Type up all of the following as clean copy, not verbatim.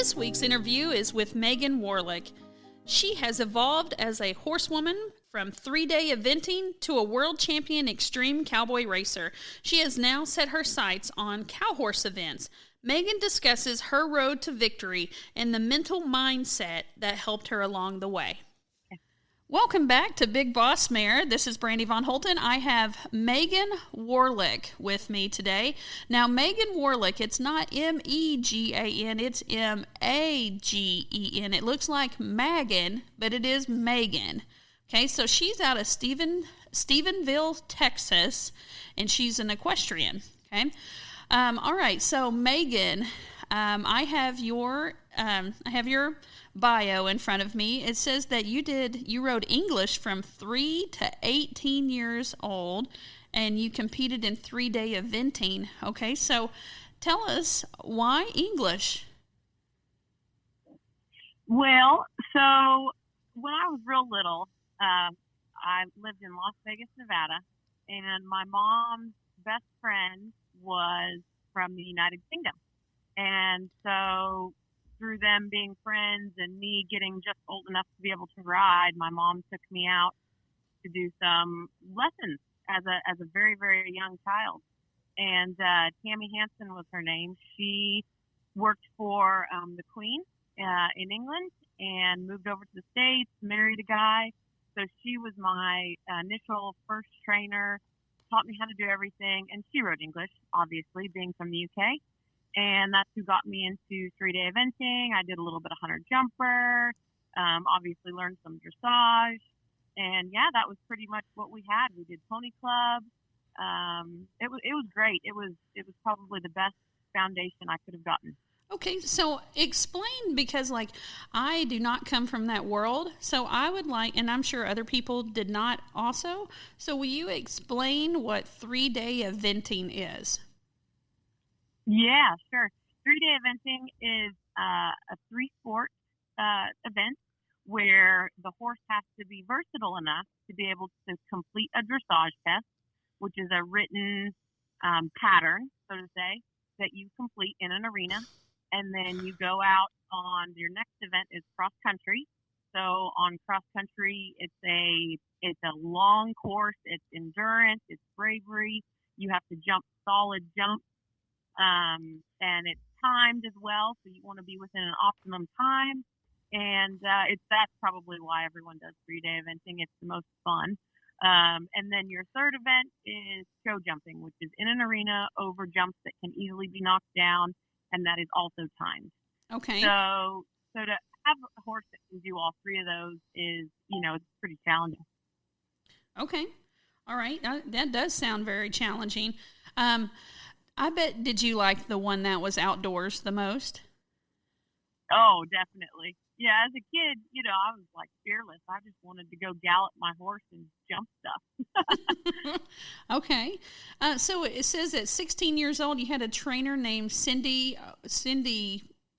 This week's interview is with Magen Warlick. She has evolved as a horsewoman from 3-day eventing to a world champion extreme cowboy racer. She has now set her sights on cow horse events. Magen discusses her road to victory and the mental mindset that helped her along the way. Welcome back to Big Boss Mare. This is Brandy Von Holten. I have Magen Warlick with me today. Now, Magen Warlick, it's not M-E-G-A-N, it's M-A-G-E-N. It looks like Magen, but it is Magen. Okay, so she's out of Stephenville, Texas, and she's an equestrian. Okay, all right. So Magen, I have your bio in front of me. It says that you rode English from 3 to 18 years old, and you competed in 3-day eventing. Okay, so tell us, why English? Well, so when I was real little, I lived in Las Vegas, Nevada, and my mom's best friend was from the United Kingdom. And so through them being friends and me getting just old enough to be able to ride, my mom took me out to do some lessons as a very, very young child. And Tammy Hansen was her name. She worked for the Queen in England and moved over to the States, married a guy. So she was my initial first trainer, taught me how to do everything. And she rode English, obviously, being from the UK. And that's who got me into 3-day eventing. I did a little bit of hunter jumper, obviously learned some dressage. And yeah, that was pretty much what we had. We did pony club. It was great. It was probably the best foundation I could have gotten. Okay, so explain, because I do not come from that world, so I would like, and I'm sure other people did not also, so will you explain what 3-day eventing is? Yeah, sure. 3-day eventing is a 3-sport event where the horse has to be versatile enough to be able to complete a dressage test, which is a written pattern, so to say, that you complete in an arena. And then you go out on your next event is cross country. So on cross country, it's a long course. It's endurance. It's bravery. You have to jump solid jumps. And it's timed as well, so you want to be within an optimum time. And that's probably why everyone does 3-day eventing. It's the most fun. And then your third event is show jumping, which is in an arena over jumps that can easily be knocked down, and that is also timed. Okay. So to have a horse that can do all three of those is, it's pretty challenging. Okay. All right. That does sound very challenging. I bet, did you like the one that was outdoors the most? Oh, definitely. Yeah, as a kid, I was fearless. I just wanted to go gallop my horse and jump stuff. Okay. So it says at 16 years old, you had a trainer named Cindy,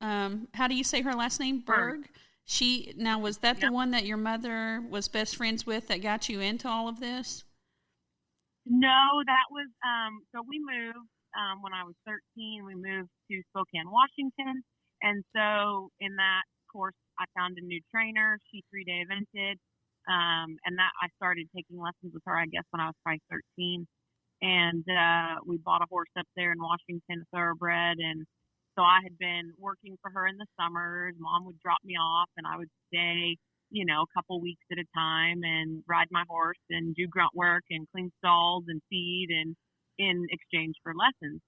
how do you say her last name? Berg? Was that the one that your mother was best friends with that got you into all of this? No, that was, so we moved. When I was 13, we moved to Spokane, Washington. And so in that course, I found a new trainer. She 3-day evented. And that I started taking lessons with her, I guess, when I was probably 13. And we bought a horse up there in Washington, a thoroughbred. And so I had been working for her in the summers. Mom would drop me off, and I would stay, a couple weeks at a time and ride my horse and do grunt work and clean stalls and feed and in exchange for lessons.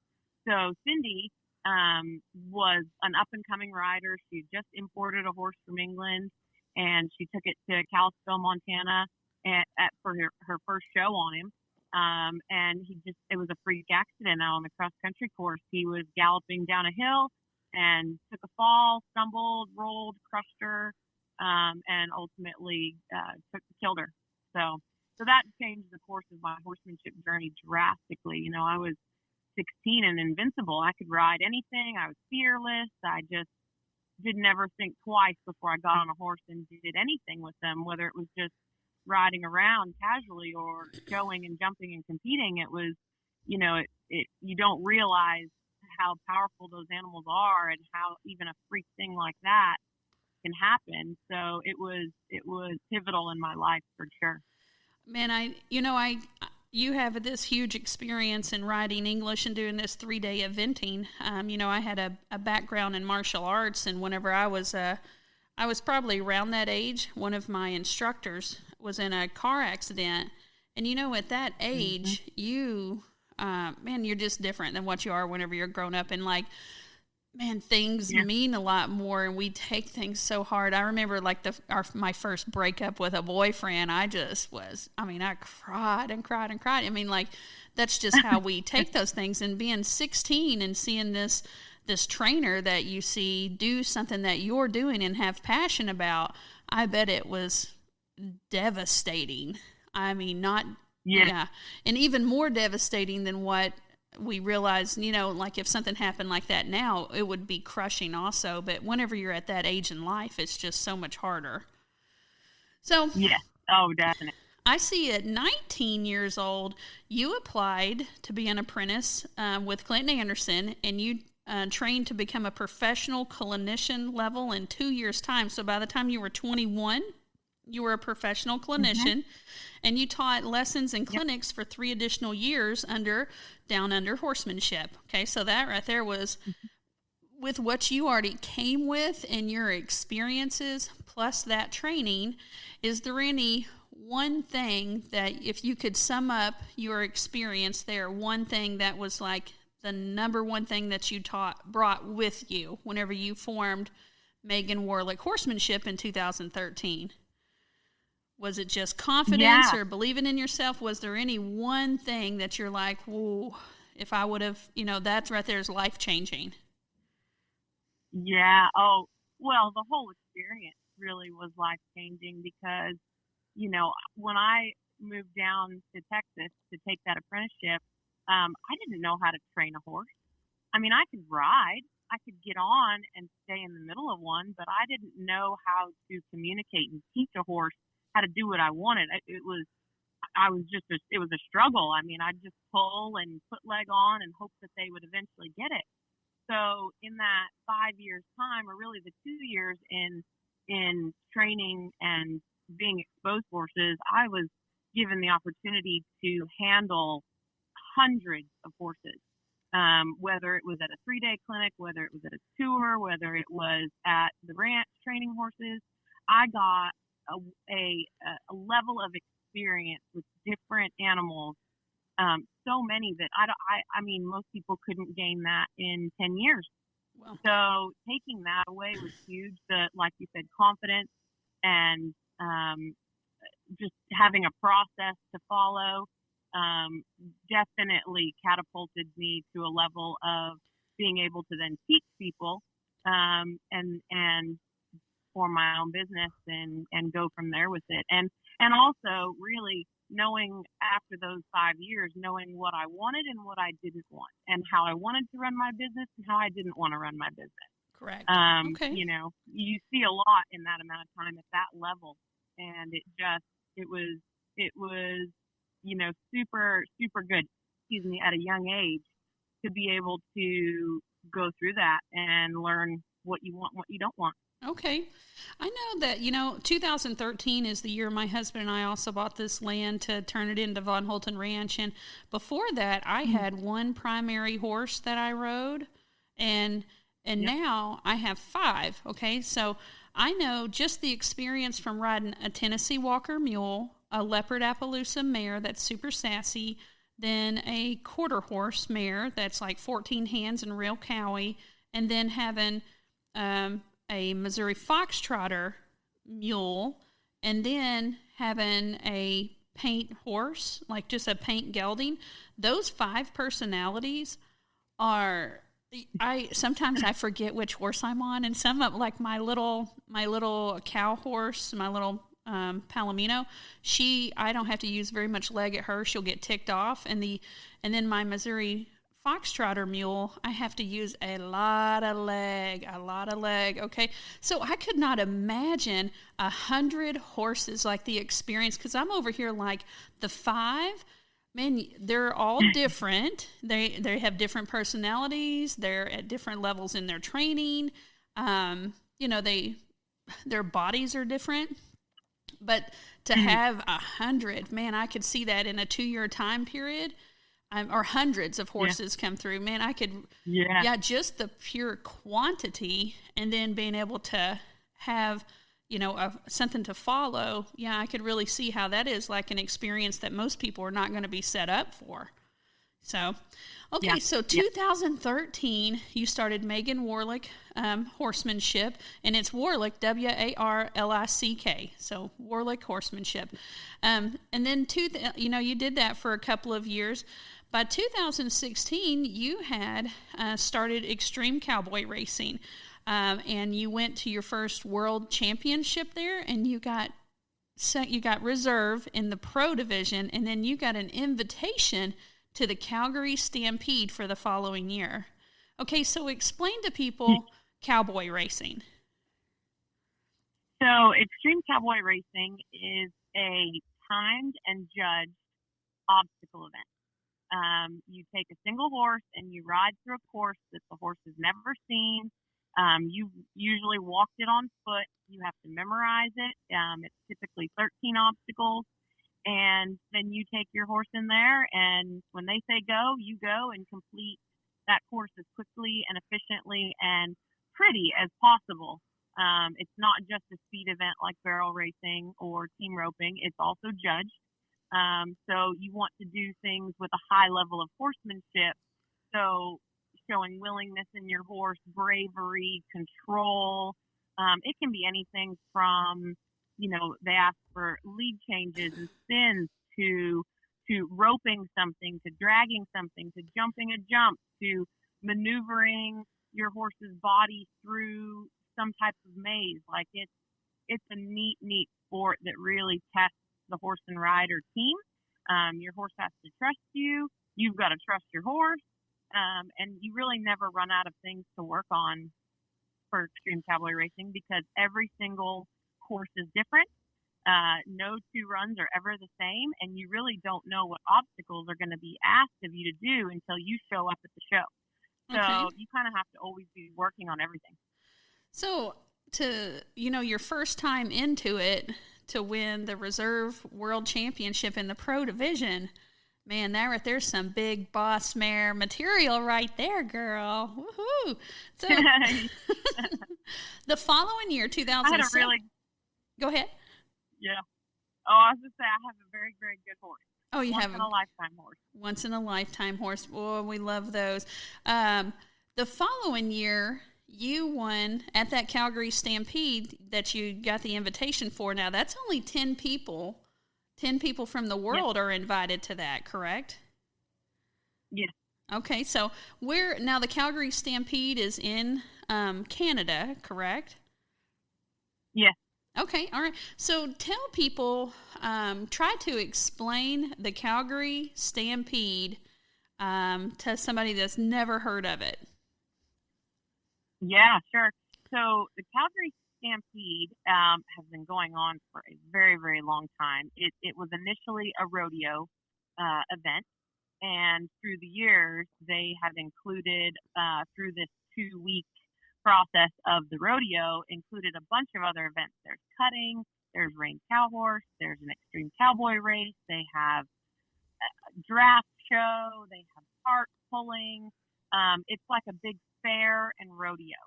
So Cindy was an up-and-coming rider. She had just imported a horse from England, and she took it to Kalispell, Montana for her first show on him. And it was a freak accident out on the cross-country course. He was galloping down a hill and took a fall, stumbled, rolled, crushed her, and ultimately killed her. So that changed the course of my horsemanship journey drastically. I was 16 and invincible. I could ride anything. I was fearless. I just didn't ever think twice before I got on a horse and did anything with them, whether it was just riding around casually or going and jumping and competing. It was, you don't realize how powerful those animals are and how even a freak thing like that can happen. So it was pivotal in my life for sure. Man, you have this huge experience in writing English and doing this 3-day eventing. I had a background in martial arts, and whenever I was probably around that age, one of my instructors was in a car accident, and at that age, you're just different than what you are whenever you're grown up, and things mean a lot more, and we take things so hard. I remember my first breakup with a boyfriend. I cried and cried and cried. That's just how we take those things. And being 16 and seeing this trainer that you see do something that you're doing and have passion about, I bet it was devastating. And even more devastating than what we realize, if something happened like that now, it would be crushing also. But whenever you're at that age in life, it's just so much harder. So, yes. Oh, definitely. I see at 19 years old, you applied to be an apprentice with Clinton Anderson, and you trained to become a professional clinician level in 2 years' time. So by the time you were 21, you were a professional clinician, and you taught lessons and clinics for 3 additional years down under horsemanship. Okay, so that right there was with what you already came with and your experiences, plus that training. Is there any one thing that, if you could sum up your experience there, one thing that was like the number one thing that you brought with you whenever you formed Magen Warlick Horsemanship in 2013? Was it just confidence or believing in yourself? Was there any one thing that you're like, whoa, if I would have, that's right there is life-changing? Yeah. Oh, well, the whole experience really was life-changing because, when I moved down to Texas to take that apprenticeship, I didn't know how to train a horse. I could ride. I could get on and stay in the middle of one, but I didn't know how to communicate and teach a horse how to do what I wanted. It was a struggle. I'd just pull and put leg on and hope that they would eventually get it. So in that 5 years time, or really the 2 years in training and being exposed horses, I was given the opportunity to handle hundreds of horses. Whether it was at a 3-day clinic, whether it was at a tour, whether it was at the ranch training horses, I got a level of experience with different animals, so many that most people couldn't gain that in 10 years. Wow. So taking that away was huge. Like you said, confidence and just having a process to follow definitely catapulted me to a level of being able to then teach people and form my own business and go from there with it. And also really knowing after those 5 years, knowing what I wanted and what I didn't want, and how I wanted to run my business and how I didn't want to run my business. Correct. Okay. You see a lot in that amount of time at that level, and it was super, super good, at a young age to be able to go through that and learn what you want, what you don't want. Okay. I know that, 2013 is the year my husband and I also bought this land to turn it into Von Holten Ranch. And before that, I had one primary horse that I rode, and now I have 5. Okay. So I know just the experience from riding a Tennessee Walker mule, a Leopard Appaloosa mare that's super sassy, then a quarter horse mare that's like 14 hands and real cowy, and then having a Missouri Foxtrotter mule, and then having a paint horse, like just a paint gelding. Those 5 personalities are, sometimes I forget which horse I'm on, and some of, like my little cow horse, my little Palomino, I don't have to use very much leg at her. She'll get ticked off. And then my Missouri Foxtrotter mule, I have to use a lot of leg. Okay. So I could not imagine 100 horses, like the experience, because I'm over here like the 5, Man, they're all different. They have different personalities. They're at different levels in their training. Their bodies are different. But to have 100, man, I could see that in a 2-year time period, or hundreds of horses come through. Man, I could, just the pure quantity, and then being able to have, something to follow. Yeah, I could really see how that is like an experience that most people are not going to be set up for. So, okay, so 2013, you started Magen Warlick Horsemanship, and it's Warlick, Warlick. So Warlick Horsemanship, and then you did that for a couple of years. By 2016, you had started extreme cowboy racing, and you went to your first world championship there, and you got reserve in the pro division, and then you got an invitation to the Calgary Stampede for the following year. Okay, so explain to people cowboy racing. So extreme cowboy racing is a timed and judged obstacle event. You take a single horse and you ride through a course that the horse has never seen. You usually walked it on foot. You have to memorize it. It's typically 13 obstacles. And then you take your horse in there, and when they say go, you go and complete that course as quickly and efficiently and pretty as possible. It's not just a speed event like barrel racing or team roping. It's also judged. So you want to do things with a high level of horsemanship. So showing willingness in your horse, bravery, control. It can be anything from, they ask for lead changes and spins to roping something, to dragging something, to jumping a jump, to maneuvering your horse's body through some type of maze. Like it's a neat sport that really tests the horse and rider team. Your horse has to trust you. You've got to trust your horse. And you really never run out of things to work on for extreme cowboy racing because every single course is different. No two runs are ever the same, and you really don't know what obstacles are going to be asked of you to do until you show up at the show. So you kind of have to always be working on everything. So your first time into it, to win the reserve world championship in the pro division, man, that right there's some big boss mare material right there, girl. Woohoo! So the following year, 2007. Go ahead. Yeah. Oh, I was going to say I have a very, very good horse. Oh, you have a lifetime horse. Once in a lifetime horse. Oh, we love those. The following year, you won at that Calgary Stampede that you got the invitation for. Now, that's only 10 people. 10 people from the world are invited to that, correct? Yes. Okay, so now the Calgary Stampede is in Canada, correct? Yes. Okay, all right. So tell people, try to explain the Calgary Stampede to somebody that's never heard of it. Yeah, sure. So the Calgary Stampede has been going on for a very, very long time. It was initially a rodeo event, and through the years, they have included, through this 2-week process of the rodeo, included a bunch of other events. There's cutting, there's reined cow horse, there's an extreme cowboy race, they have a draft show, they have cart pulling. It's like a big fair and rodeo,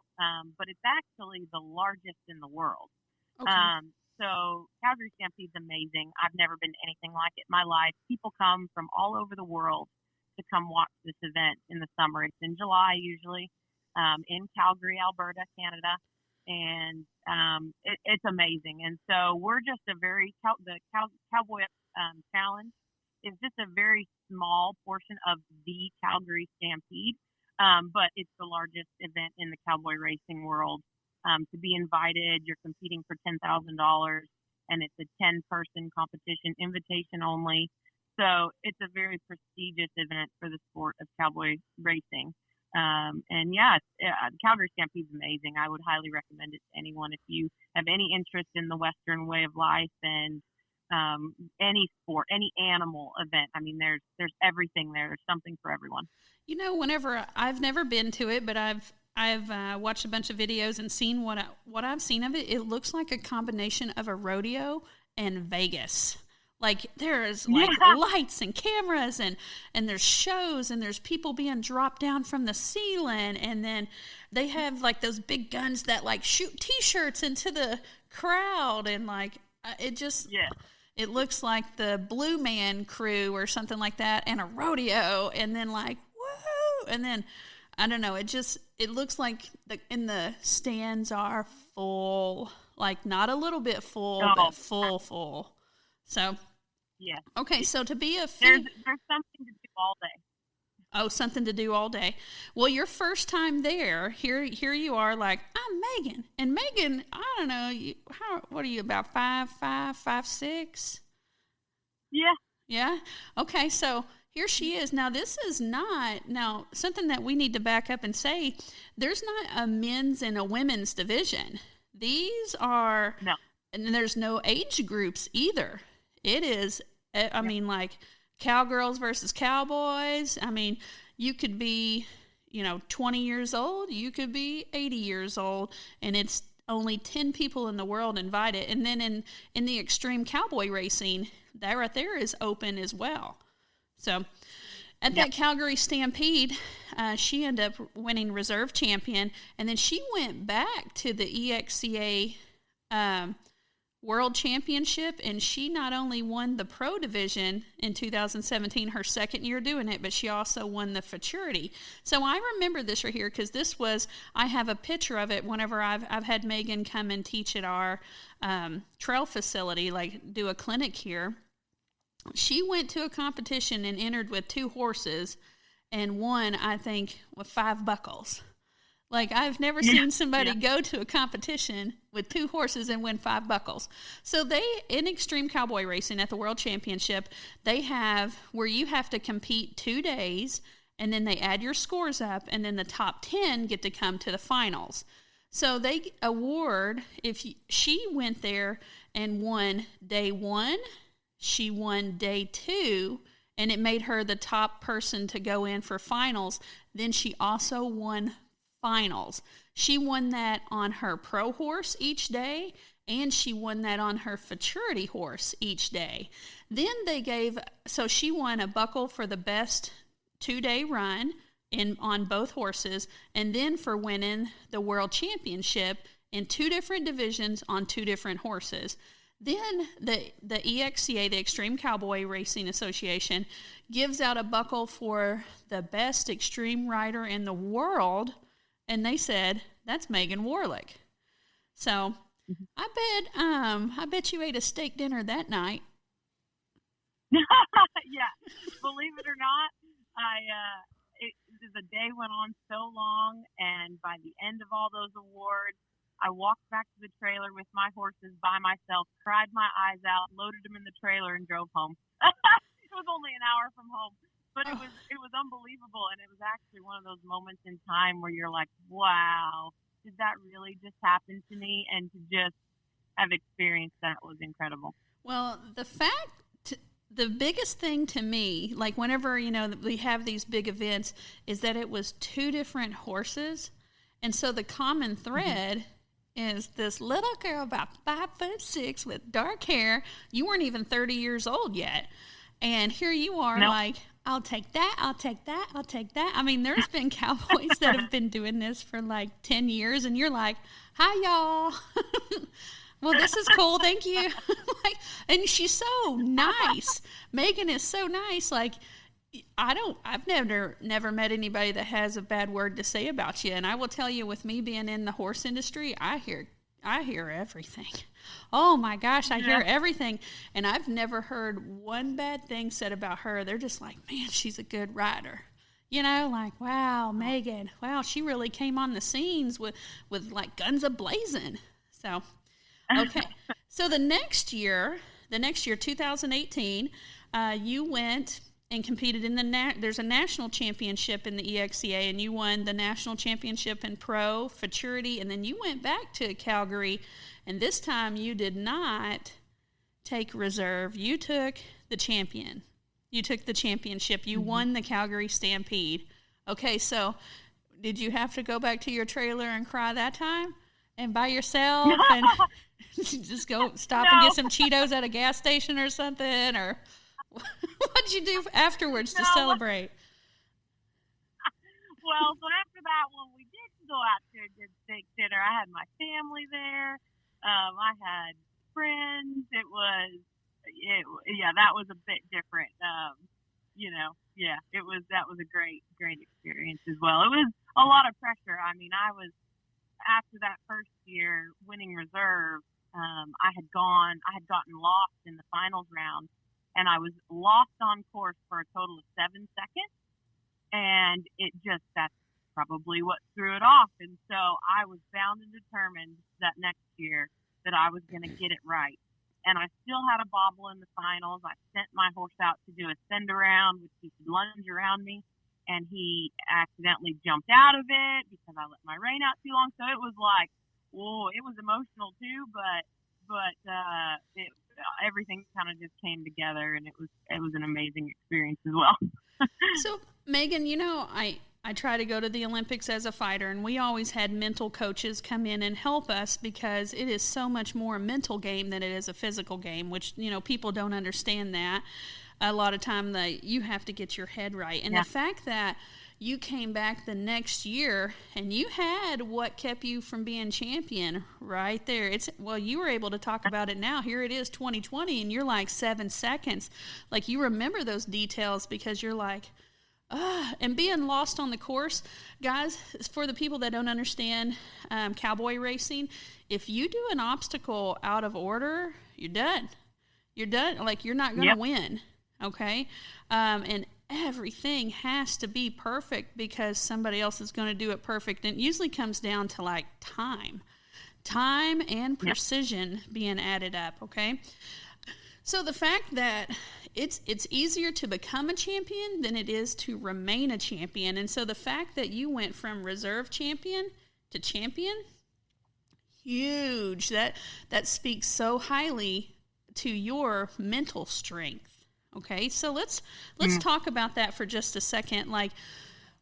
but it's actually the largest in the world. Okay. So Calgary Stampede's amazing. I've never been to anything like it in my life. People come from all over the world to come watch this event in the summer. It's in July usually, in Calgary, Alberta, Canada, and it's amazing. And so we're just the Cowboy Challenge is just a very small portion of the Calgary Stampede. But it's the largest event in the cowboy racing world. To be invited, you're competing for $10,000, and it's a 10-person competition, invitation only. So it's a very prestigious event for the sport of cowboy racing. And the Calgary Stampede is amazing. I would highly recommend it to anyone if you have any interest in the Western way of life and any sport, any animal event. I mean, there's everything there. There's something for everyone. You know, whenever I've never been to it, but I've watched a bunch of videos and seen what I've seen of it. It looks like a combination of a rodeo and Vegas. Like there's like lights and cameras and there's shows and there's people being dropped down from the ceiling, and then they have like those big guns that like shoot T-shirts into the crowd, and like it just it looks like the Blue Man Crew or something like that, and a rodeo, and then like woo, and then I don't know, it looks like in the stands are full, like not a little bit full, but full. So okay, so to be there's something to do all day. Oh, something to do all day. Well, your first time there, here you are, like, I'm Megan. And Megan, I don't know, what are you, about 5'5", 6"? Yeah. Yeah? Okay, so here she is. Now, this is not, something that we need to back up and say, there's not a men's and a women's division. These are, and there's no age groups either. It is, I mean, like, cowgirls versus cowboys. I mean, you could be, 20 years old. You could be 80 years old. And it's only 10 people in the world invited. And then in the extreme cowboy racing, that right there is open as well. So at that Calgary Stampede, she ended up winning reserve champion. And then she went back to the EXCA World Championship, and she not only won the pro division in 2017, her second year doing it, but she also won the futurity. So I remember this right here because I have a picture of it whenever I've had Megan come and teach at our trail facility, like do a clinic here. She went to a competition and entered with 2 horses and won, I think, with 5 buckles. Like, I've never seen somebody go to a competition with 2 horses and win 5 buckles. So in extreme cowboy racing at the World Championship, they have where you have to compete 2 days, and then they add your scores up, and then the top 10 get to come to the finals. So they award, she went there and won day 1, she won day 2, and it made her the top person to go in for finals. Then she also won finals. She won that on her pro horse each day, and she won that on her futurity horse each day. Then so she won a buckle for the best 2-day run on both horses, and then for winning the World Championship in 2 different divisions on 2 different horses. Then the EXCA, the Extreme Cowboy Racing Association, gives out a buckle for the best extreme rider in the world. And they said, that's Magen Warlick. So I bet you ate a steak dinner that night. Yeah, believe it or not, the day went on so long, and by the end of all those awards, I walked back to the trailer with my horses by myself, cried my eyes out, loaded them in the trailer, and drove home. It was only an hour from home. But it was unbelievable, and it was actually one of those moments in time where you're like, wow, did that really just happen to me? And to just have experienced that was incredible. Well, the biggest thing to me, like whenever, we have these big events, is that it was 2 different horses. And so the common thread is this little girl about 5'6" with dark hair. You weren't even 30 years old yet. And here you are, like, I'll take that, I'll take that, I'll take that. I mean, there's been cowboys that have been doing this for like 10 years, and you're like, hi, y'all. Well, this is cool, thank you. And she's so nice. Megan is so nice. Like, I've never met anybody that has a bad word to say about you. And I will tell you, with me being in the horse industry, I hear everything. Oh my gosh, I hear everything. And I've never heard one bad thing said about her. They're just like, man, she's a good rider. Like, wow, Megan, wow, she really came on the scenes with like guns a-blazing. So, okay. So the next year, 2018, you went and competed in there's a national championship in the EXCA, and you won the national championship in pro, futurity, and then you went back to Calgary, and this time you did not take reserve. You took the champion. You took the championship. You won the Calgary Stampede. Okay, so did you have to go back to your trailer and cry that time? And by yourself? And just go stop and get some Cheetos at a gas station or something? Or what'd you do afterwards to celebrate? Well, so after that one, we did go out to a good steak dinner. I had my family there. I had friends. That was a bit different. That was a great experience as well. It was a lot of pressure. I mean, after that first year winning reserve, I had gotten lost in the finals round, and I was lost on course for a total of 7 seconds, and that's probably what threw it off. And so I was bound and determined that next year that I was going to get it right. And I still had a bobble in the finals. I sent my horse out to do a send around, which he could lunge around me, and he accidentally jumped out of it because I let my rein out too long. So it was like, it was emotional too, but everything kind of just came together, and it was an amazing experience as well. So Megan, I try to go to the Olympics as a fighter, and we always had mental coaches come in and help us because it is so much more a mental game than it is a physical game, which, people don't understand that. A lot of time you have to get your head right. And the fact that you came back the next year and you had what kept you from being champion right there. You were able to talk about it now. Here it is, 2020, and you're like 7 seconds. Like, you remember those details because you're like, and being lost on the course, guys, for the people that don't understand cowboy racing, if you do an obstacle out of order, you're done. You're done. Like, you're not going to win, okay? And everything has to be perfect because somebody else is going to do it perfect. And it usually comes down to, like, time and precision being added up, okay? So the fact that it's easier to become a champion than it is to remain a champion. And so the fact that you went from reserve champion to champion, huge. That speaks so highly to your mental strength. Okay, so let's talk about that for just a second. Like,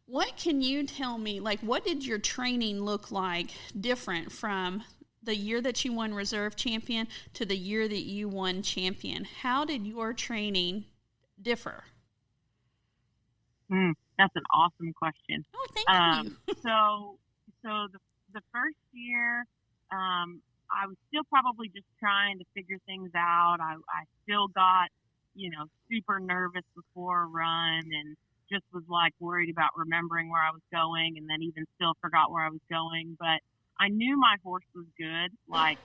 what can you tell me? Like, what did your training look like different from the year that you won reserve champion to the year that you won champion? How did your training differ? That's an awesome question. Oh, thank you. So the first year, I was still probably just trying to figure things out. I still got, super nervous before a run and just was like worried about remembering where I was going, and then even still forgot where I was going. But I knew my horse was good. Like,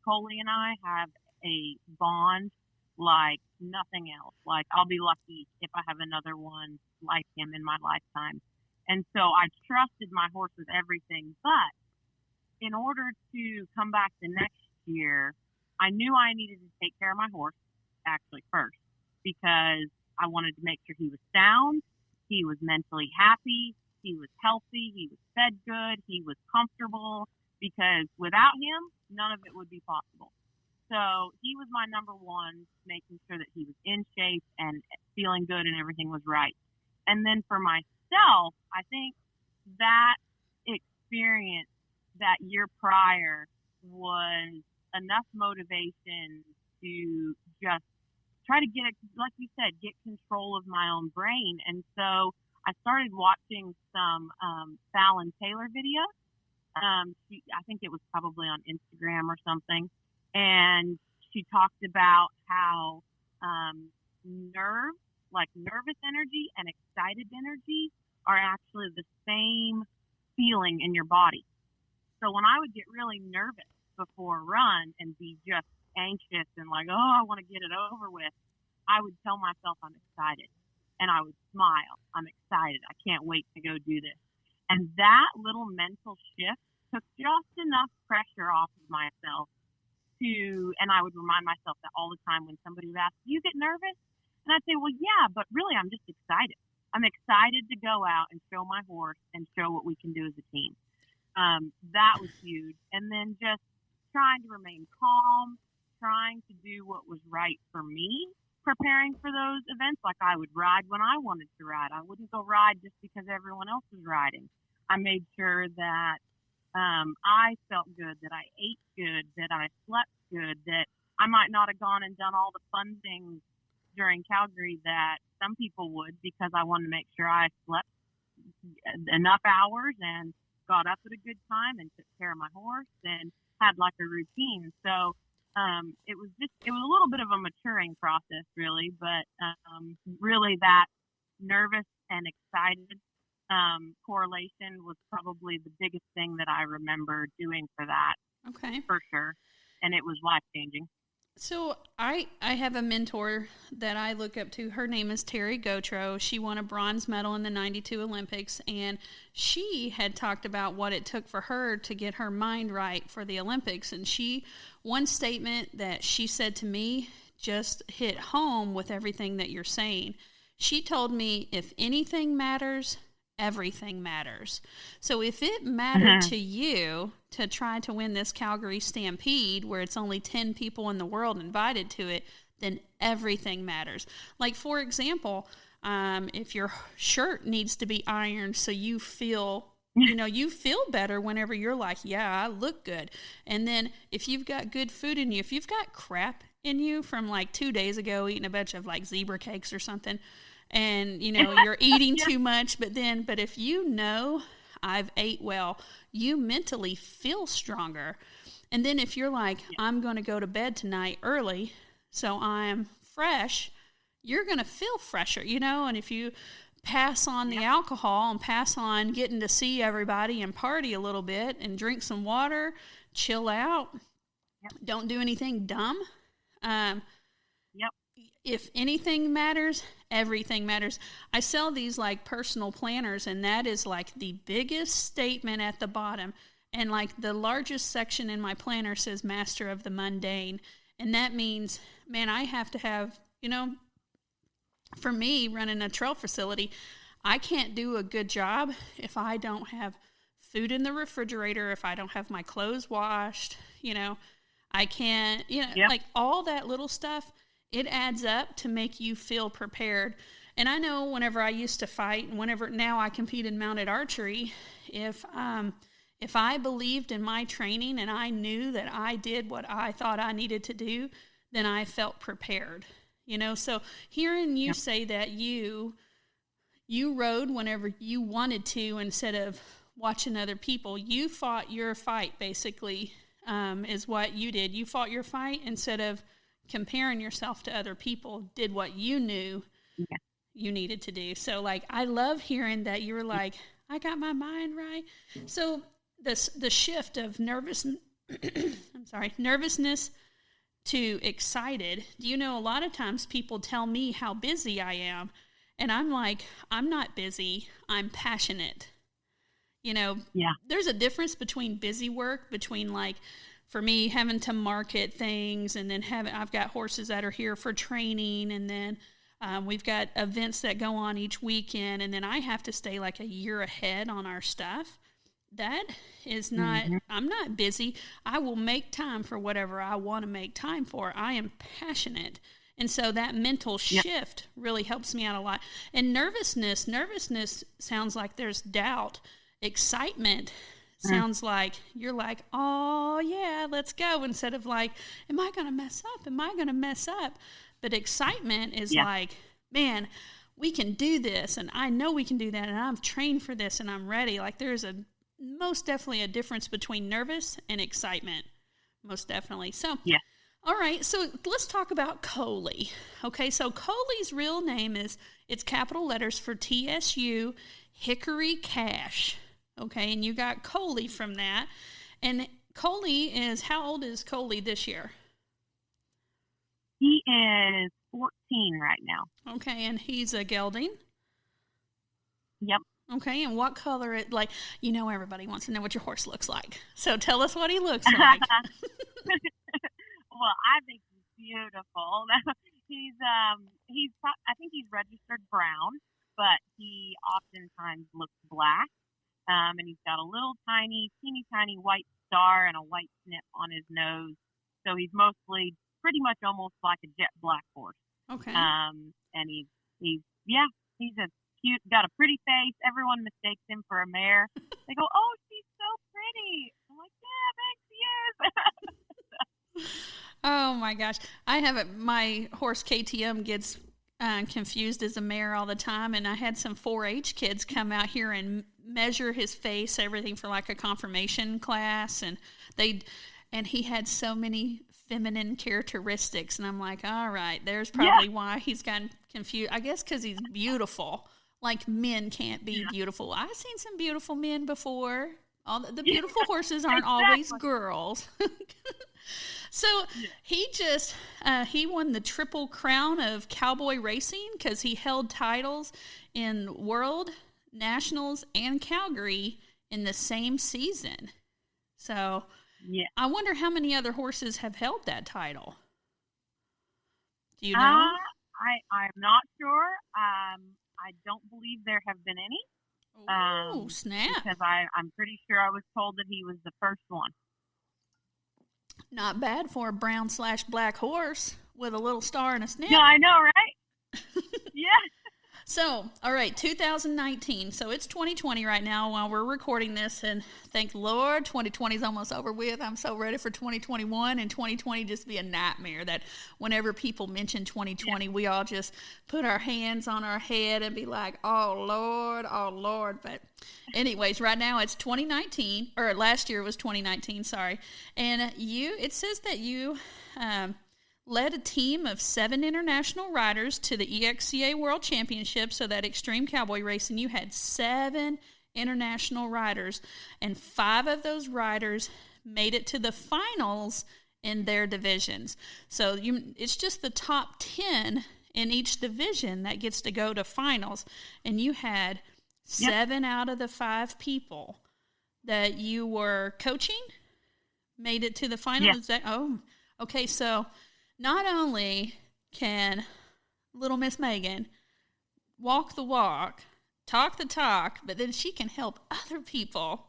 Coley and I have a bond like nothing else. Like, I'll be lucky if I have another one like him in my lifetime. And so I trusted my horse with everything. But in order to come back the next year, I knew I needed to take care of my horse actually first, because I wanted to make sure he was sound, he was mentally happy, he was healthy, he was fed good, he was comfortable, because without him, none of it would be possible. So he was my number one, making sure that he was in shape and feeling good and everything was right. And then for myself, I think that experience that year prior was enough motivation to just try to get, like you said, get control of my own brain. And so I started watching some Fallon Taylor videos. I think it was probably on Instagram or something. And she talked about how nerves, like nervous energy and excited energy, are actually the same feeling in your body. So when I would get really nervous before a run and be just anxious and like, oh, I want to get it over with, I would tell myself I'm excited. And I would smile. I'm excited. I can't wait to go do this. And that little mental shift took just enough pressure off of myself and I would remind myself that all the time when somebody would ask, do you get nervous? And I'd say, well, yeah, but really I'm just excited. I'm excited to go out and show my horse and show what we can do as a team. That was huge. And then just trying to remain calm, trying to do what was right for me preparing for those events. Like I would ride when I wanted to ride. I wouldn't go ride just because everyone else was riding. I made sure that I felt good, that I ate good, that I slept good, that I might not have gone and done all the fun things during Calgary that some people would, because I wanted to make sure I slept enough hours and got up at a good time and took care of my horse and had like a routine. So it was a little bit of a maturing process, really, but really that nervous and excited correlation was probably the biggest thing that I remember doing for that. Okay. For sure. And it was life-changing. So I have a mentor that I look up to. Her name is Terry Gautreaux. She won a bronze medal in the 92 Olympics, and she had talked about what it took for her to get her mind right for the Olympics. And one statement that she said to me just hit home with everything that you're saying. She told me, if anything matters, everything matters. So if it mattered to you to try to win this Calgary Stampede, where it's only 10 people in the world invited to it, then everything matters. Like, for example, if your shirt needs to be ironed so you feel, you feel better whenever you're like, yeah, I look good. And then if you've got good food in you, if you've got crap in you from like 2 days ago eating a bunch of like zebra cakes or something, and, you're eating too much, but if I've ate well, you mentally feel stronger. And then if you're like, I'm going to go to bed tonight early so I'm fresh, you're going to feel fresher, and if you pass on the alcohol and pass on getting to see everybody and party a little bit and drink some water, chill out, don't do anything dumb. If anything matters, everything matters. I sell these like personal planners, and that is like the biggest statement at the bottom. And like the largest section in my planner says Master of the Mundane. And that means, man, I have to have, for me running a trail facility, I can't do a good job if I don't have food in the refrigerator, if I don't have my clothes washed, I can't, like all that little stuff. It adds up to make you feel prepared. And I know whenever I used to fight, and now I compete in mounted archery, if I believed in my training and I knew that I did what I thought I needed to do, then I felt prepared. So hearing you say that you rode whenever you wanted to instead of watching other people, you fought your fight basically, is what you did. You fought your fight instead of comparing yourself to other people, did what you knew you needed to do. So like, I love hearing that you were like, I got my mind right. So the shift of nervousness to excited. Do a lot of times people tell me how busy I am, and I'm like, I'm not busy, I'm passionate. There's a difference between busy work, between like, for me, having to market things, and then I've got horses that are here for training, and then we've got events that go on each weekend, and then I have to stay like a year ahead on our stuff. That is not, I'm not busy. I will make time for whatever I want to make time for. I am passionate. And so that mental shift really helps me out a lot. And nervousness sounds like there's doubt. Excitement sounds like you're like, oh, yeah, let's go, instead of like, am I going to mess up? Am I going to mess up? But excitement is like, man, we can do this, and I know we can do that, and I've trained for this, and I'm ready. Like there's most definitely a difference between nervous and excitement, most definitely. So, all right, so let's talk about Coley. Okay, so Coley's real name it's capital letters for TSU Hickory Cash. Okay, and you got Coley from that. And Coley how old is Coley this year? He is 14 right now. Okay, and he's a gelding? Yep. Okay, and what color everybody wants to know what your horse looks like. So tell us what he looks like. Well, I think he's beautiful. I think he's registered brown, but he oftentimes looks black. And he's got a little teeny tiny white star and a white snip on his nose. So he's mostly pretty much almost like a jet black horse. Okay. And he's a cute, got a pretty face. Everyone mistakes him for a mare. They go, "Oh, she's so pretty." I'm like, "Yeah, thanks, he is." Oh my gosh, I have it. My horse KTM gets confused as a mare all the time, and I had some 4-H kids come out here and measure his face, everything for like a confirmation class, and he had so many feminine characteristics, and I'm like, all right, there's probably why he's gotten confused. I guess because he's beautiful. Like, men can't be beautiful. I've seen some beautiful men before. All the beautiful horses aren't always girls. So he just he won the Triple Crown of cowboy racing because he held titles in World, Nationals, and Calgary in the same season. So I wonder how many other horses have held that title. Do you know? I'm not sure. I don't believe there have been any. Oh, snap. Because I'm pretty sure I was told that he was the first one. Not bad for a brown/black horse with a little star and a snip. Yeah, I know, right? Yeah. So, all right, 2019. So it's 2020 right now while we're recording this, and thank Lord 2020 is almost over with. I'm so ready for 2021, and 2020 just be a nightmare that whenever people mention 2020, we all just put our hands on our head and be like, oh, Lord. But anyways, right now it's 2019, or last year was 2019, sorry. And it says that you led a team of 7 international riders to the EXCA World Championship, so that extreme cowboy racing, you had 7 international riders, and 5 of those riders made it to the finals in their divisions. So it's just the top 10 in each division that gets to go to finals, and you had 7 out of the 5 people that you were coaching made it to the finals. Okay, so not only can little Miss Megan walk the walk, talk the talk, but then she can help other people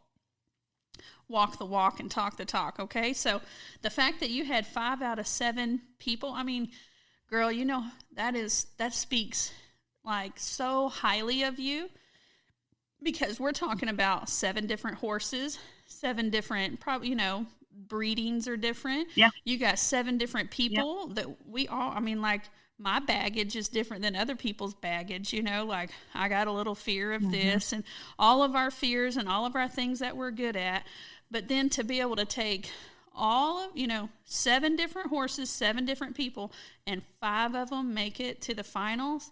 walk the walk and talk the talk, okay? So the fact that you had 5 out of 7 people, I mean, girl, you know, that speaks like so highly of you, because we're talking about 7 different horses, 7 different, probably, you know, breedings are different. Yeah. You got 7 different people that we all, I mean, like, my baggage is different than other people's baggage, you know, like I got a little fear of this and all of our fears and all of our things that we're good at. But then to be able to take all of, you know, 7 different horses, 7 different people, and 5 of them make it to the finals,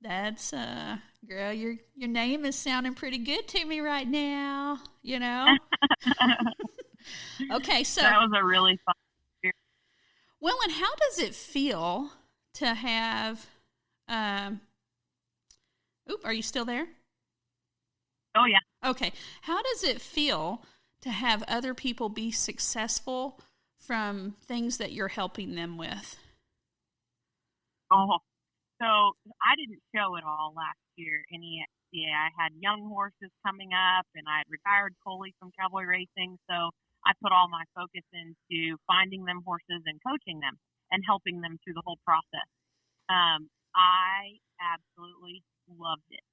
that's, girl, your name is sounding pretty good to me right now, you know? Okay, so that was a really fun experience. Well, and how does it feel to have? Are you still there? Oh yeah. Okay, how does it feel to have other people be successful from things that you're helping them with? Oh, so I didn't show it all last year in EXCA. I had young horses coming up, and I had retired fully from cowboy racing, so I put all my focus into finding them horses and coaching them and helping them through the whole process. I absolutely loved it.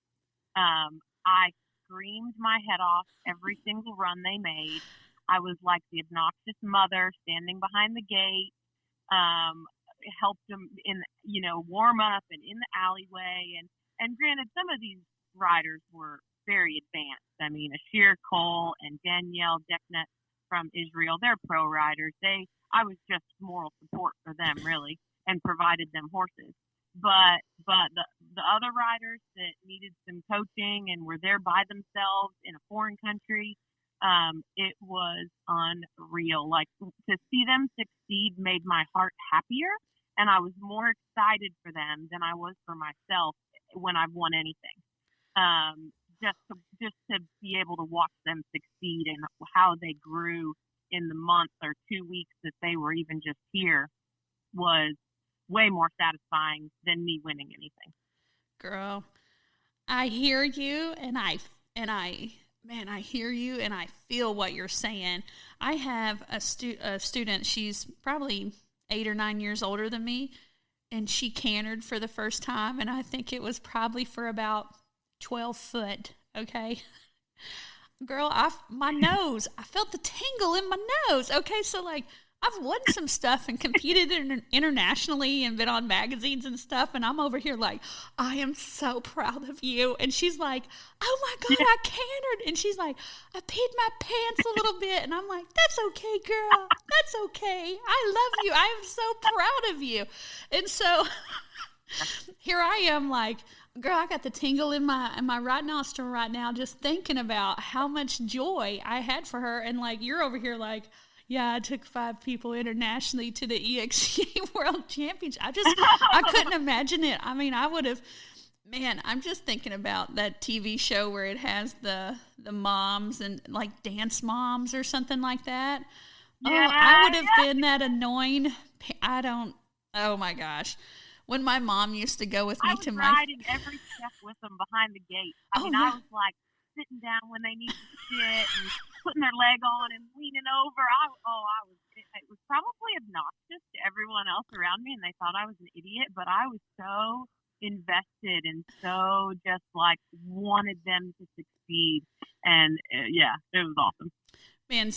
I screamed my head off every single run they made. I was like the obnoxious mother standing behind the gate, helped them in, you know, warm up and in the alleyway. And granted, some of these riders were very advanced. I mean, Ashir Cole and Danielle Deknet from Israel, they're pro riders. I was just moral support for them, really, and provided them horses. But the other riders that needed some coaching and were there by themselves in a foreign country, it was unreal. Like, to see them succeed made my heart happier, and I was more excited for them than I was for myself when I've won anything. Just to be able to watch them succeed and how they grew in the month or 2 weeks that they were even just here was way more satisfying than me winning anything. Girl, I hear you, and I hear you, and I feel what you're saying. I have a student. She's probably 8 or 9 years older than me, and she cantered for the first time, and I think it was probably for about 12 foot, okay? Girl, I felt the tingle in my nose, okay? So, like, I've won some stuff and competed internationally and been on magazines and stuff, and I'm over here like, I am so proud of you. And she's like, oh my God, I cantered. And she's like, I peed my pants a little bit. And I'm like, that's okay, girl. That's okay. I love you. I am so proud of you. And so here I am like, girl, I got the tingle in my right nostril right now just thinking about how much joy I had for her. And like, you're over here like, yeah, I took 5 people internationally to the EXC World Championship. I couldn't imagine it. I mean, I would have, man, I'm just thinking about that TV show where it has the moms and like dance moms or something like that. Yeah, I would have been that annoying. Oh my gosh. When my mom used to go with me to my... I was riding every step with them behind the gate. I was like sitting down when they needed to sit and putting their leg on and leaning over. It was probably obnoxious to everyone else around me, and they thought I was an idiot, but I was so invested and so just like wanted them to succeed. And it was awesome. Man,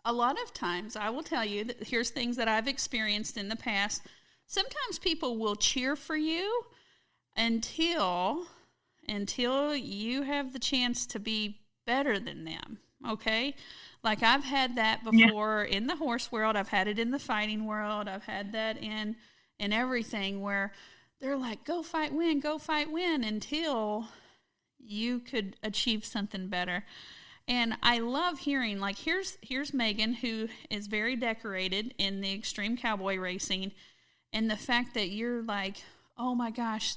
a lot of times I will tell you that here's things that I've experienced in the past. Sometimes people will cheer for you until you have the chance to be better than them, okay? Like I've had that before in the horse world. I've had it in the fighting world. I've had that in everything where they're like, go fight, win, until you could achieve something better. And I love hearing, like, here's Magen, who is very decorated in the extreme cowboy racing, and the fact that you're like, oh my gosh,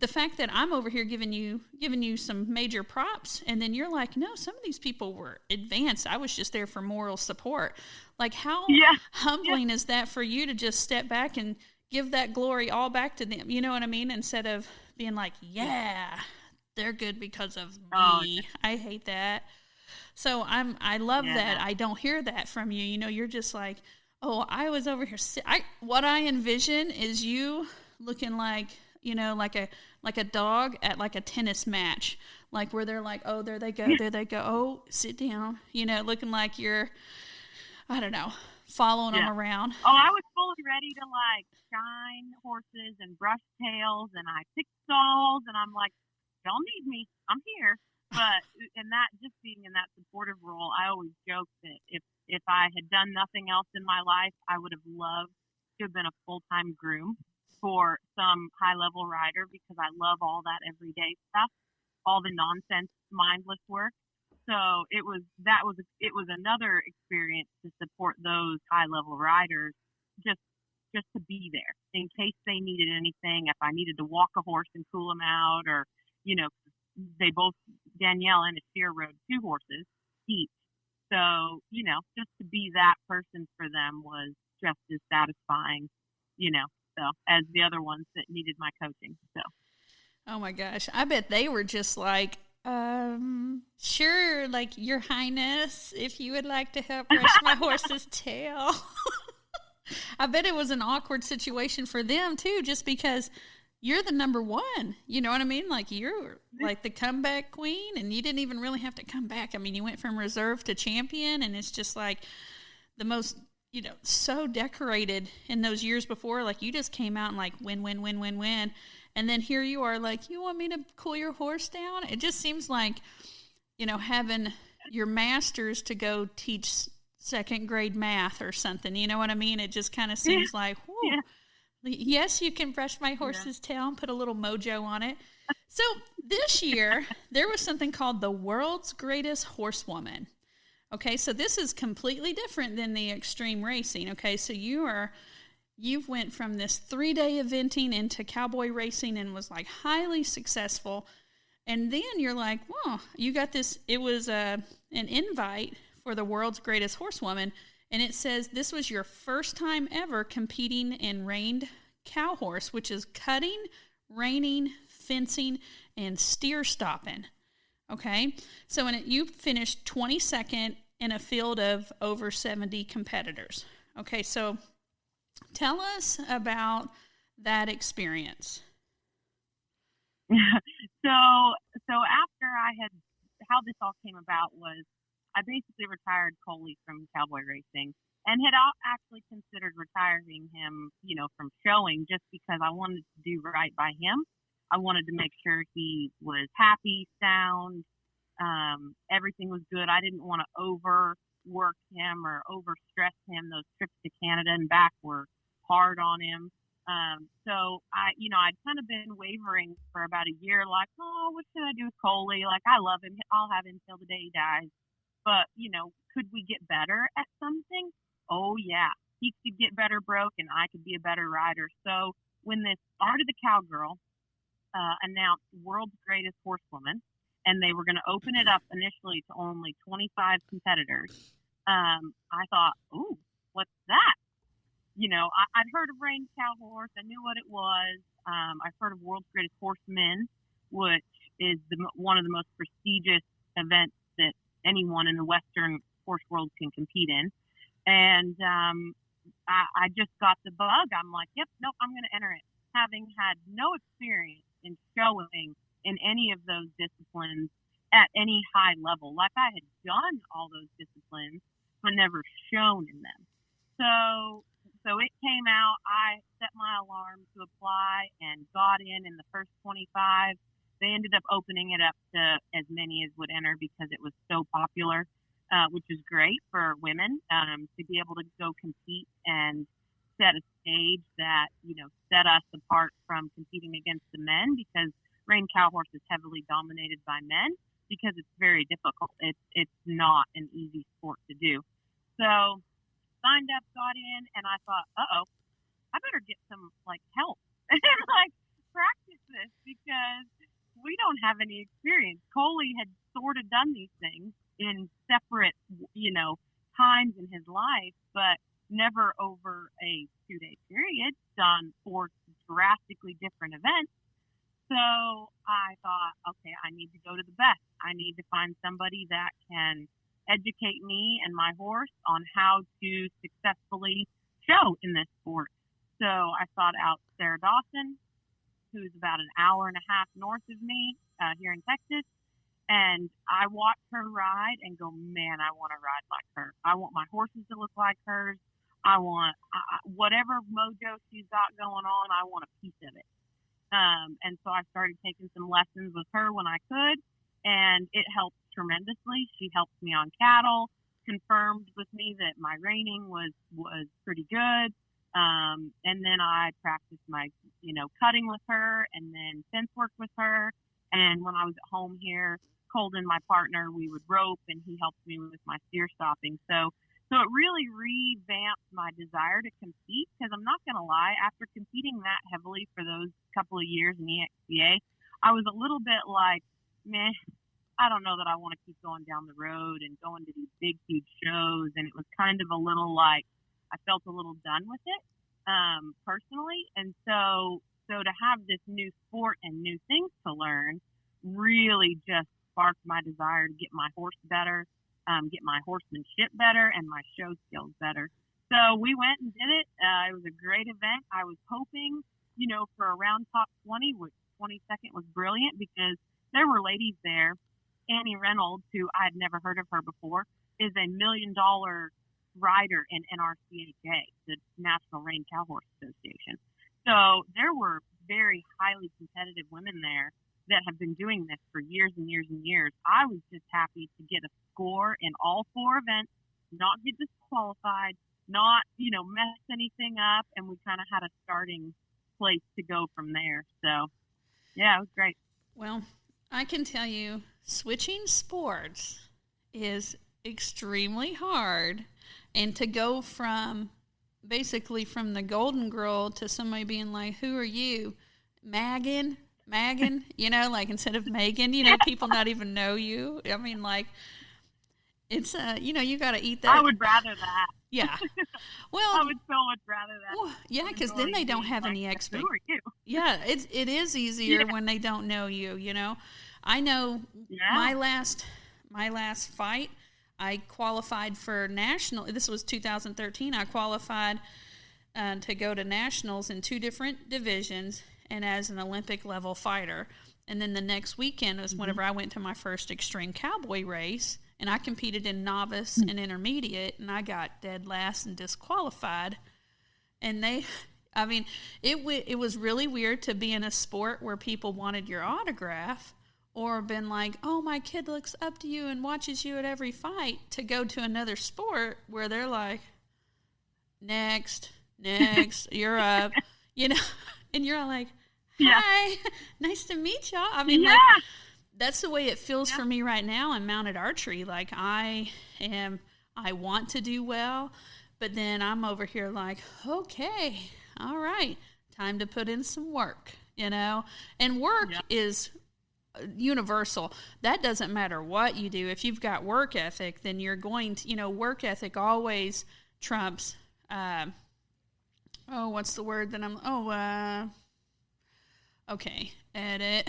the fact that I'm over here giving you some major props, and then you're like, no, some of these people were advanced. I was just there for moral support. Like, how humbling is that for you to just step back and give that glory all back to them? You know what I mean? Instead of being like, yeah, they're good because of me. Oh, yeah. I hate that. So I love that. I don't hear that from you. You're just like, oh, I was over here. What I envision is you looking like, like a dog at like a tennis match, like where they're like, oh, there they go. Oh, sit down. Looking like you're, I don't know, following them around. Oh, I was fully ready to like shine horses and brush tails, and I picked stalls, and I'm like, y'all need me, I'm here. But in that, just being in that supportive role, I always joke that if I had done nothing else in my life, I would have loved to have been a full-time groom for some high-level rider, because I love all that everyday stuff, all the nonsense, mindless work. So it was another experience to support those high-level riders, just to be there in case they needed anything. If I needed to walk a horse and cool them out, or they both, Danielle and Ashir, rode 2 horses each. So, just to be that person for them was just as satisfying, so as the other ones that needed my coaching. So. Oh my gosh. I bet they were just like, sure, like, Your Highness, if you would like to help brush my horse's tail. I bet it was an awkward situation for them too, just because you're the number one. You know what I mean? Like, you're like the comeback queen, and you didn't even really have to come back. I mean, you went from reserve to champion, and it's just like the most, so decorated in those years before. Like, you just came out and like win. And then here you are like, you want me to cool your horse down? It just seems like, having your master's to go teach second grade math or something. You know what I mean? It just kind of seems like, whoo. Yeah. Yes, you can brush my horse's tail and put a little mojo on it. So this year, there was something called the World's Greatest Horsewoman. Okay, so this is completely different than the extreme racing. Okay, so you've went from this 3-day eventing into cowboy racing and was like highly successful. And then you're like, well, you got this. It was an invite for the World's Greatest Horsewoman. And it says this was your first time ever competing in reined cow horse, which is cutting, reining, fencing, and steer stopping. Okay? So you finished 22nd in a field of over 70 competitors. Okay, so tell us about that experience. So after how this all came about was I basically retired Coley from cowboy racing and had actually considered retiring him, from showing just because I wanted to do right by him. I wanted to make sure he was happy, sound, everything was good. I didn't want to overwork him or overstress him. Those trips to Canada and back were hard on him. So I'd kind of been wavering for about a year, like, oh, what should I do with Coley? Like, I love him. I'll have him till the day he dies. But, could we get better at something? Oh, yeah. He could get better broke and I could be a better rider. So when this Art of the Cowgirl announced World's Greatest Horsewoman, and they were going to open it up initially to only 25 competitors, I thought, ooh, what's that? I'd heard of Range Cow Horse. I knew what it was. I've heard of World's Greatest Horsemen, which is one of the most prestigious events that anyone in the Western horse world can compete in. And I just got the bug. I'm like, yep, nope, I'm going to enter it. Having had no experience in showing in any of those disciplines at any high level. Like, I had done all those disciplines, but never shown in them. So it came out. I set my alarm to apply and got in the first 25. They ended up opening it up to as many as would enter because it was so popular, which is great for women to be able to go compete and set a stage that, set us apart from competing against the men, because Rein Cow Horse is heavily dominated by men because it's very difficult. It's not an easy sport to do. So signed up, got in, and I thought, I better get some help and practice this because we don't have any experience. Coley had sort of done these things in separate, times in his life, but never over a 2-day period, done 4 drastically different events. So I thought, okay, I need to go to the best. I need to find somebody that can educate me and my horse on how to successfully show in this sport. So I sought out Sarah Dawson, who's about an hour and a half north of me here in Texas. And I watched her ride and go, man, I want to ride like her. I want my horses to look like hers. I want whatever mojo she's got going on, I want a piece of it. And so I started taking some lessons with her when I could, and it helped tremendously. She helped me on cattle, confirmed with me that my reining was pretty good. And then I practiced my, cutting with her and then fence work with her. And when I was at home here, Colden, my partner, we would rope and he helped me with my steer stopping. So it really revamped my desire to compete, because I'm not going to lie, after competing that heavily for those couple of years in EXCA, I was a little bit like, meh, I don't know that I want to keep going down the road and going to these big, huge shows. And it was kind of a little like, I felt a little done with it, personally. And so to have this new sport and new things to learn really just sparked my desire to get my horse better, get my horsemanship better and my show skills better. So we went and did it. It was a great event. I was hoping, for around top 20, which 22nd was brilliant because there were ladies there. Annie Reynolds, who I had never heard of her before, is a $1 million rider in NRCHA, the National Rein Cow Horse Association. So there were very highly competitive women there that have been doing this for years and years and years. I was just happy to get a score in all 4 events, not get disqualified, not, mess anything up, and we kind of had a starting place to go from there. So, yeah, it was great. Well, I can tell you, switching sports is extremely hard, and to go from basically from the Golden Girl to somebody being like, who are you? Magen, instead of Megan, people not even know you. I mean, it's, you got to eat that. I would rather that. Yeah. Well, I would so much rather that. Well, yeah, because then they don't have any expectations. Who are you? Yeah, it is easier when they don't know you, I know my last fight, I qualified for national. This was 2013. I qualified to go to nationals in 2 different divisions and as an Olympic level fighter. And then the next weekend was whenever I went to my first extreme cowboy race, and I competed in novice and intermediate, and I got dead last and disqualified. And it was really weird to be in a sport where people wanted your autograph or been like, oh, my kid looks up to you and watches you at every fight, to go to another sport where they're like, next, you're up, and you're like, hi, nice to meet y'all. I mean, like, that's the way it feels for me right now in mounted archery. Like, I want to do well, but then I'm over here like, okay, all right, time to put in some work, and work is universal. That doesn't matter what you do. If you've got work ethic, then you're going to, work ethic always trumps, what's the word that okay, edit.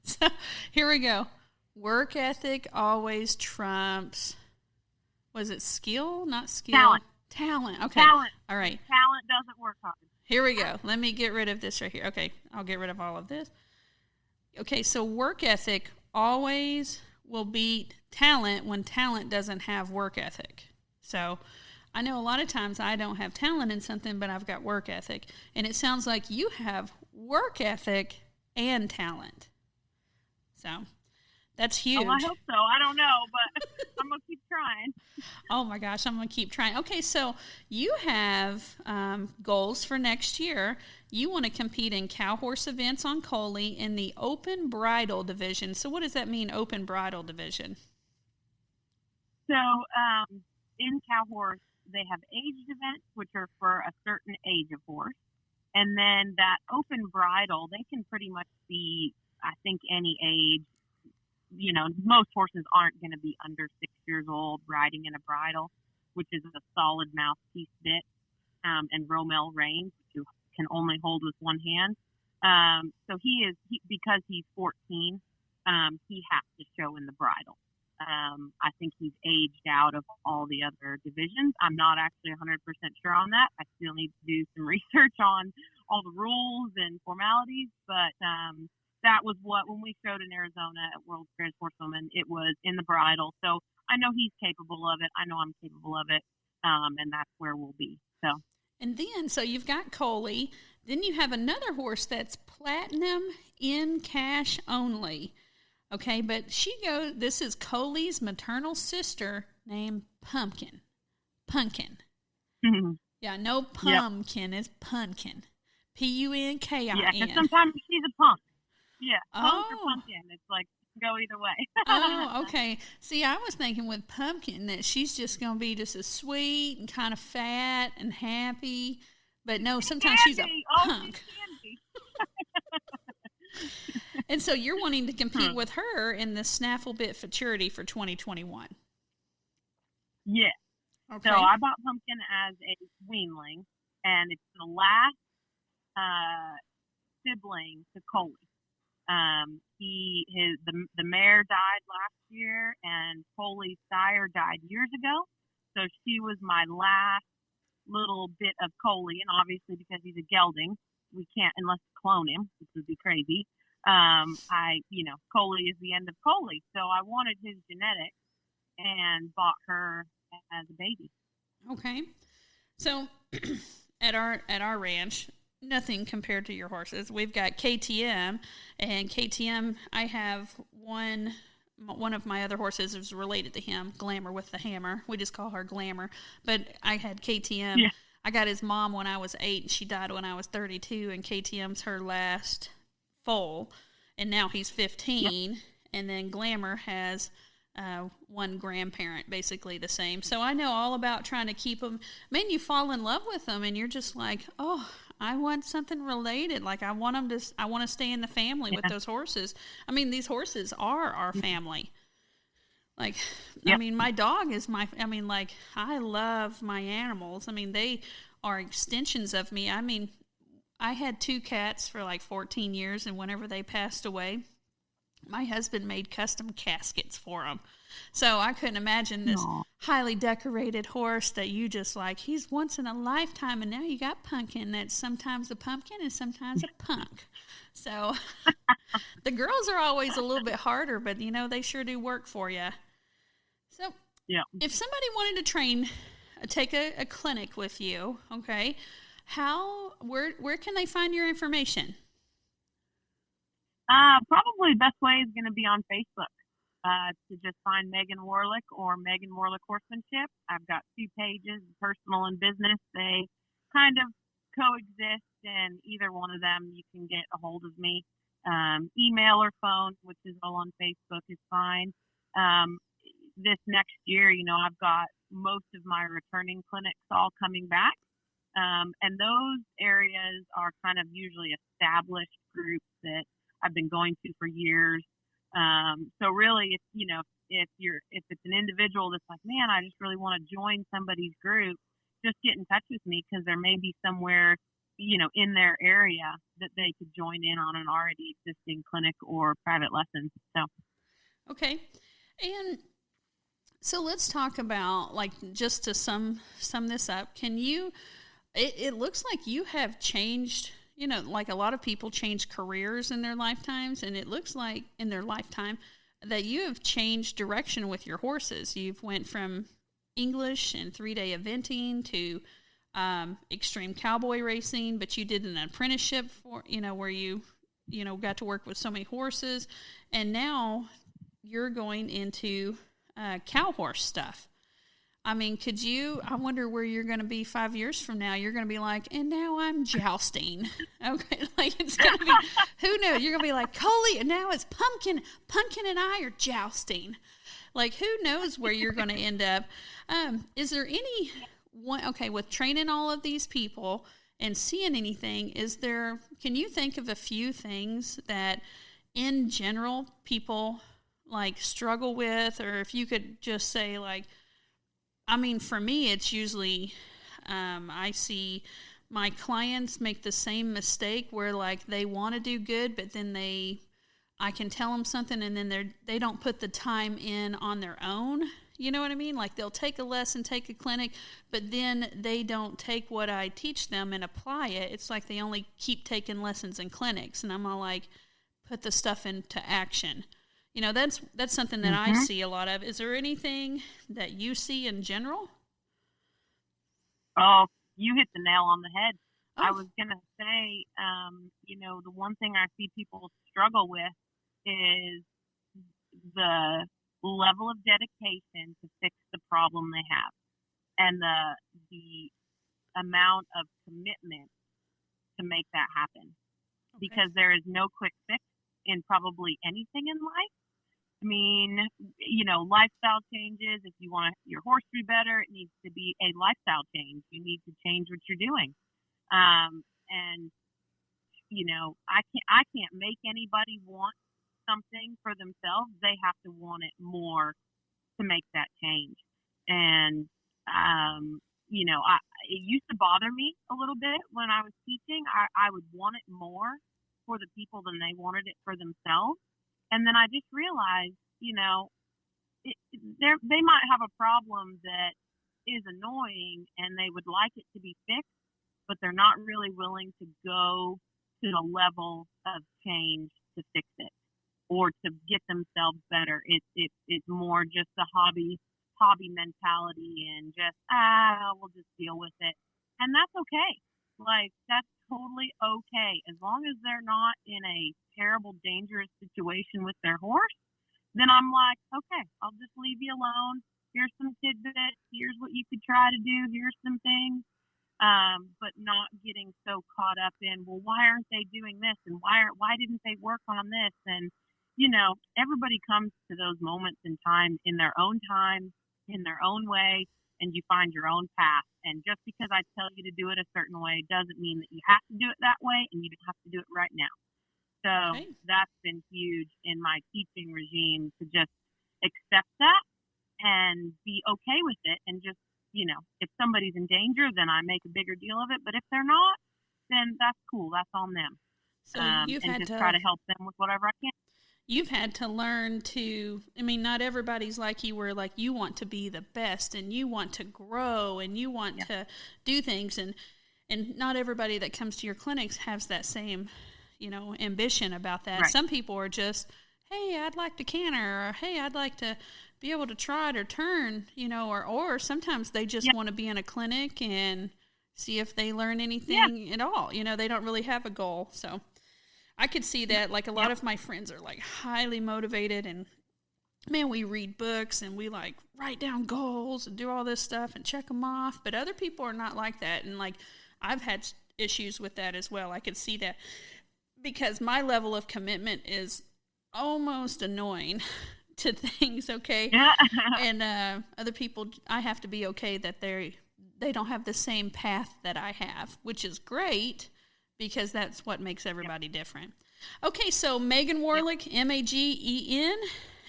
So here we go. Work ethic always trumps, was it skill? Not skill. Talent. Okay. Talent. All right. Talent doesn't work hard. Here we go. Let me get rid of this right here. Okay. I'll get rid of all of this. Okay. So work ethic always will beat talent when talent doesn't have work ethic. So I know a lot of times I don't have talent in something, but I've got work ethic. And it sounds like you have work ethic and talent. So that's huge. Oh, I hope so. I don't know, but I'm going to keep trying. Oh, my gosh. I'm going to keep trying. Okay, so you have goals for next year. You want to compete in cow horse events on Coley in the open bridle division. So what does that mean, open bridle division? So in cow horse, they have aged events, which are for a certain age of horse. And then that open bridle, they can pretty much be, I think, any age. Most horses aren't going to be under 6 years old riding in a bridle, which is a solid mouthpiece bit, and Rommel reins, which you can only hold with one hand. So because he's 14, he has to show in the bridle. I think he's aged out of all the other divisions. I'm not actually 100% sure on that. I still need to do some research on all the rules and formalities, but that was when we showed in Arizona at World's Greatest Horsewoman, it was in the bridle. So I know he's capable of it. I know I'm capable of it. And that's where we'll be. And then, so you've got Coley. Then you have another horse that's platinum in cash only. Okay, but this is Coley's maternal sister named Pumpkin. Mm-hmm. Yeah, no pumpkin, it's Punkin. Punkin. Yeah, because sometimes she's a punk. Yeah, punk or pumpkin. It's like, go either way. Oh, okay. See, I was thinking with Pumpkin that she's just going to be just as sweet and kind of fat and happy. But no, sometimes she's a punk. She can be. And so you're wanting to compete with her in the Snaffle Bit Futurity for 2021. Yes. Okay. So I bought Pumpkin as a weanling, and it's the last sibling to Coley. The mare died last year, and Coley's sire died years ago. So she was my last little bit of Coley, and obviously because he's a gelding, we can't unless we clone him, which would be crazy. Coley is the end of Coley, so I wanted his genetics and bought her as a baby. Okay, so at our ranch, nothing compared to your horses. We've got KTM, and KTM. I have one of my other horses is related to him, Glamour with the hammer. We just call her Glamour. But I had KTM. Yeah. I got his mom when I was 8, and she died when I was 32, and KTM's her last foal, and now he's 15, yep. And then Glamour has one grandparent, basically the same. So I know all about trying to keep them. Man, you fall in love with them, and you're just like, oh, I want something related. Like I want to stay in the family with those horses. I mean, these horses are our family. Like, yep. I mean, my dog is I love my animals. I mean, they are extensions of me. I mean, I had 2 cats for like 14 years, and whenever they passed away, My husband made custom caskets for him. So I couldn't imagine this Aw. highly decorated horse that you just like, he's once in a lifetime, and now you got Pumpkin that's sometimes a pumpkin and sometimes a punk. So the girls are always a little bit harder, but they sure do work for you. So Yeah. if somebody wanted to take a clinic with you, okay, where can they find your information? Probably the best way is going to be on Facebook. To just find Magen Warlick or Magen Warlick Horsemanship. I've got 2 pages, personal and business. They kind of coexist, and either one of them you can get a hold of me. Email or phone, which is all on Facebook, is fine. This next year, I've got most of my returning clinics all coming back. And those areas are kind of usually established groups that I've been going to for years. So really, if it's an individual that's like, man, I just really want to join somebody's group, just get in touch with me, because there may be somewhere, in their area that they could join in on an already existing clinic or private lessons. So. Okay. And so let's talk about, like, just to sum this up, it looks like you have changed, like a lot of people change careers in their lifetimes, and it looks like in their lifetime that you have changed direction with your horses. You've went from English and 3-day eventing to extreme cowboy racing, but you did an apprenticeship for, where you got to work with so many horses, and now you're going into cow horse stuff. I mean, I wonder where you're going to be 5 years from now. You're going to be like, and now I'm jousting. Okay, like it's going to be, who knows? You're going to be like, Coley, and now it's Pumpkin. Pumpkin and I are jousting. Like, who knows where you're going to end up? Is there any one, okay, with training all of these people and seeing anything, can you think of a few things that in general people like struggle with, or if you could just say, like, I mean, for me, it's usually I see my clients make the same mistake where, like, they want to do good, but then I can tell them something, and then they don't put the time in on their own. You know what I mean? Like, they'll take a lesson, take a clinic, but then they don't take what I teach them and apply it. It's like they only keep taking lessons and clinics, and I'm all like, put the stuff into action. That's something that I see a lot of. Is there anything that you see in general? Oh, you hit the nail on the head. Oh. I was going to say, the one thing I see people struggle with is the level of dedication to fix the problem they have, and the amount of commitment to make that happen. Okay. Because there is no quick fix in probably anything in life. I mean, lifestyle changes. If you want your horse to be better, it needs to be a lifestyle change. You need to change what you're doing. And I can't make anybody want something for themselves. They have to want it more to make that change. And it used to bother me a little bit when I was teaching. I would want it more for the people than they wanted it for themselves. And then I just realized, they might have a problem that is annoying and they would like it to be fixed, but they're not really willing to go to the level of change to fix it or to get themselves better. It's more just a hobby mentality, and just, we'll just deal with it. And that's okay. Like, that's totally okay. As long as they're not in a terrible, dangerous situation with their horse, then I'm like, okay, I'll just leave you alone. Here's some tidbits. Here's what you could try to do. Here's some things. But not getting so caught up in, well, why aren't they doing this? And why didn't they work on this? And, everybody comes to those moments in time, in their own way, and you find your own path. And just because I tell you to do it a certain way doesn't mean that you have to do it that way, and you don't have to do it right now. So okay. That's been huge in my teaching regime, to just accept that and be okay with it. And just, if somebody's in danger, then I make a bigger deal of it. But if they're not, then that's cool. That's on them. So and just try to help them with whatever I can. you've had to learn to, I mean, not everybody's like you where like you want to be the best and you want to grow and you want to do things, and not everybody that comes to your clinics has that same, ambition about that. Right. Some people are just, hey, I'd like to canter, or hey, I'd like to be able to trot or turn, or sometimes they just want to be in a clinic and see if they learn anything at all. They don't really have a goal. So I could see that. Like a lot of my friends are like highly motivated, and man, we read books and we like write down goals and do all this stuff and check them off. But other people are not like that. And like I've had issues with that as well. I could see that because my level of commitment is almost annoying to things, okay? Yeah. And other people, I have to be okay that they don't have the same path that I have, which is great because that's what makes everybody different. Okay, so Magen Warlick, Magen,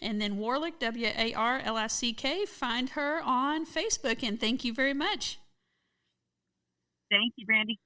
and then Warlick, Warlick. Find her on Facebook, and thank you very much. Thank you, Brandy.